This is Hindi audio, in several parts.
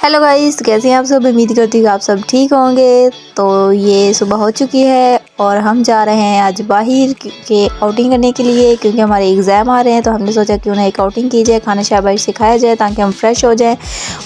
हेलो गाइस, कैसे हैं आप सब। उम्मीद करती हूँ आप सब ठीक होंगे। तो ये सुबह हो चुकी है और हम जा रहे हैं आज बाहर के आउटिंग करने के लिए, क्योंकि हमारे एग्ज़ाम आ रहे हैं। तो हमने सोचा क्यों ना एक आउटिंग की जाए, खाना शाबाश सिखाया जाए ताकि हम फ्रेश हो जाएं।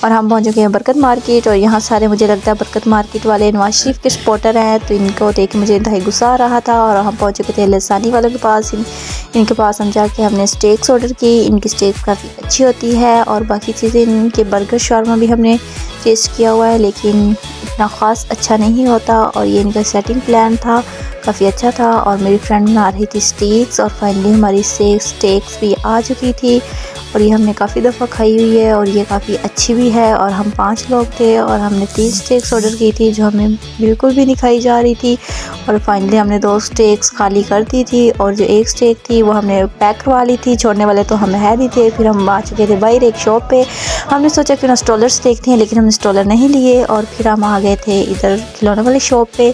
और हम पहुँच चुके हैं बरकत मार्केट, और यहाँ सारे मुझे लगता है बरकत मार्केट वाले नवाज शरीफ के सपोर्टर हैं। तो इनको देख के मुझे इंतहाई गुस्सा आ रहा था और हम पहुँच चुके थे लसानी वालों के पास। इनके पास हम जाके हमने स्टेक्स ऑर्डर की। इनकी स्टेक्स काफ़ी अच्छी होती है और बाकी चीज़ें, इनके बर्गर शार्मा भी हमने टेस्ट किया हुआ है, लेकिन इतना ख़ास अच्छा नहीं होता। और ये इनका सेटिंग प्लान था, काफ़ी अच्छा था। और मेरी फ्रेंड बना रही थी स्टेक्स, और फाइनली हमारी स्टेक्स भी आ चुकी थी और ये हमने काफ़ी दफ़ा खाई हुई है और ये काफ़ी अच्छी भी है। और हम 5 लोग थे और हमने 3 स्टेक्स ऑर्डर की थी जो हमें बिल्कुल भी नहीं खाई जा रही थी। और फाइनली हमने 2 स्टेक्स खाली कर दी थी और जो 1 स्टेक थी वो हमने पैक करवा ली थी। छोड़ने वाले तो हम है नहीं थे। फिर हम आ चुके थे बाहर एक शॉप पे। हमने सोचा क्यों ना स्टॉलर्स देखते हैं, लेकिन हमने स्टॉलर नहीं लिए। और फिर हम आ गए थे इधर खिलौने वाली शॉप पे,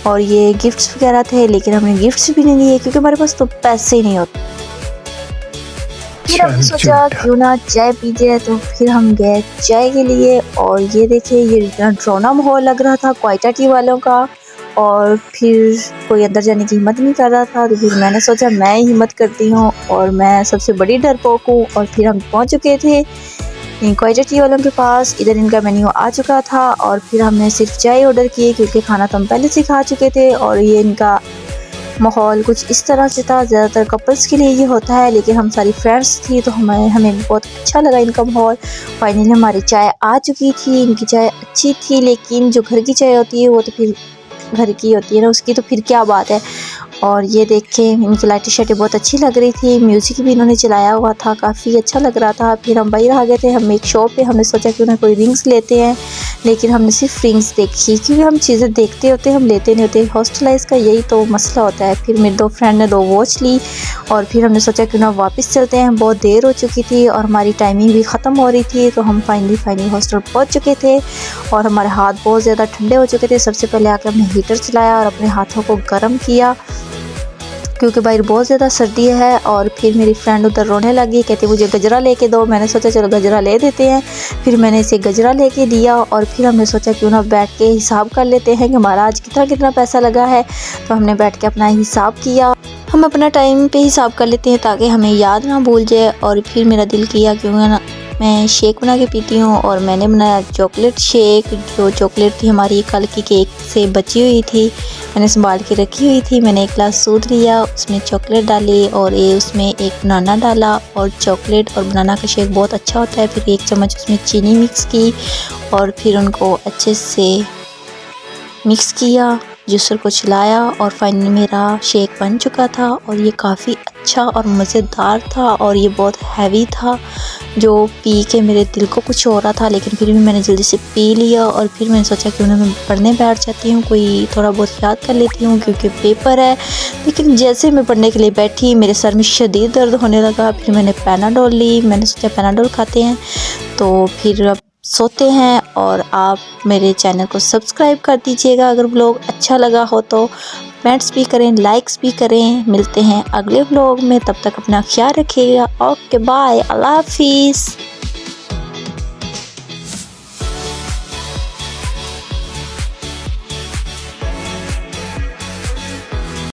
और ये गिफ्ट्स वगैरह थे, लेकिन हमने गिफ्ट्स भी नहीं लिए क्योंकि हमारे पास तो पैसे ही नहीं होते। फिर हमने सोचा क्यों ना चाय पी जाए, तो फिर हम गए चाय के लिए। और ये देखिए, ये इतना ड्रोना माहौल लग रहा था क्वाइटा टी वालों का, और फिर कोई अंदर जाने की हिम्मत नहीं कर रहा था। तो फिर मैंने सोचा मैं ही हिम्मत करती हूँ, और मैं सबसे बड़ी डरपोक हूँ। और फिर हम पहुँच चुके थे क्वाइटा टी वालों के पास। इधर इनका मेन्यू आ चुका था और फिर हमने सिर्फ चाय ऑर्डर की क्योंकि खाना तो हम पहले से खा चुके थे। और ये इनका माहौल कुछ इस तरह से था, ज़्यादातर कपल्स के लिए ये होता है, लेकिन हम सारी फ्रेंड्स थी तो हमें बहुत अच्छा लगा इनका माहौल। फाइनली हमारी चाय आ चुकी थी। इनकी चाय अच्छी थी, लेकिन जो घर की चाय होती है वो तो फिर घर की होती है ना, उसकी तो फिर क्या बात है। और ये देखें, इनकी लाइटें शाइटें बहुत अच्छी लग रही थी, म्यूज़िक भी इन्होंने चलाया हुआ था, काफ़ी अच्छा लग रहा था। फिर हम बाहर आ गए थे, हम एक शॉप पे, हमने सोचा क्यों ना कोई रिंग्स लेते हैं, लेकिन हमने सिर्फ रिंग्स देखी क्योंकि हम चीज़ें देखते होते हम लेते नहीं होते। हॉस्टलाइज का यही तो मसला होता है। फिर मेरे 2 फ्रेंड ने 2 वॉच ली और फिर हमने सोचा क्यों ना वापस चलते हैं, बहुत देर हो चुकी थी और हमारी टाइमिंग भी ख़त्म हो रही थी। तो हम फाइनली हॉस्टल पहुँच चुके थे और हमारे हाथ बहुत ज़्यादा ठंडे हो चुके थे। सबसे पहले आकर हमने हीटर चलाया और अपने हाथों को गर्म किया क्योंकि बाहर बहुत ज़्यादा सर्दी है। और फिर मेरी फ्रेंड उधर रोने लगी, कहती मुझे गजरा लेके दो। मैंने सोचा चलो गजरा ले देते हैं। फिर मैंने इसे गजरा लेके दिया और फिर हमने सोचा क्यों ना बैठ के हिसाब कर लेते हैं कि हमारा आज कितना पैसा लगा है। तो हमने बैठ के अपना हिसाब किया। हम अपना टाइम पे हिसाब कर लेते हैं ताकि हमें याद ना भूल जाए। और फिर मेरा दिल किया क्यों ना मैं शेक बना के पीती हूँ, और मैंने बनाया चॉकलेट शेक। जो चॉकलेट थी हमारी कल की केक से बची हुई थी, मैंने संभाल के रखी हुई थी। मैंने एक ग्लास दूध लिया, उसमें चॉकलेट डाली और उसमें एक बनाना डाला। और चॉकलेट और बनाना का शेक बहुत अच्छा होता है। फिर 1 चम्मच उसमें चीनी मिक्स की और फिर उनको अच्छे से मिक्स किया, जूसर को चलाया और फाइनली मेरा शेक बन चुका था। और ये काफ़ी अच्छा और मज़ेदार था और ये बहुत हैवी था, जो पी के मेरे दिल को कुछ हो रहा था, लेकिन फिर भी मैंने जल्दी से पी लिया। और फिर मैंने सोचा कि मैं पढ़ने बैठ जाती हूँ, कोई थोड़ा बहुत याद कर लेती हूँ क्योंकि पेपर है। लेकिन जैसे मैं पढ़ने के लिए बैठी, मेरे सर में शदीद दर्द होने लगा। फिर मैंने पैनाडोल ली, मैंने सोचा पैनाडोल खाते हैं तो फिर अब सोते हैं। और आप मेरे चैनल को सब्सक्राइब कर दीजिएगा अगर व्लॉग अच्छा लगा हो तो, कमेंट्स भी करें, लाइक्स भी करें। मिलते हैं अगले व्लॉग में, तब तक अपना ख्याल रखिएगा। ओके बाय, अल्लाह हाफिज़।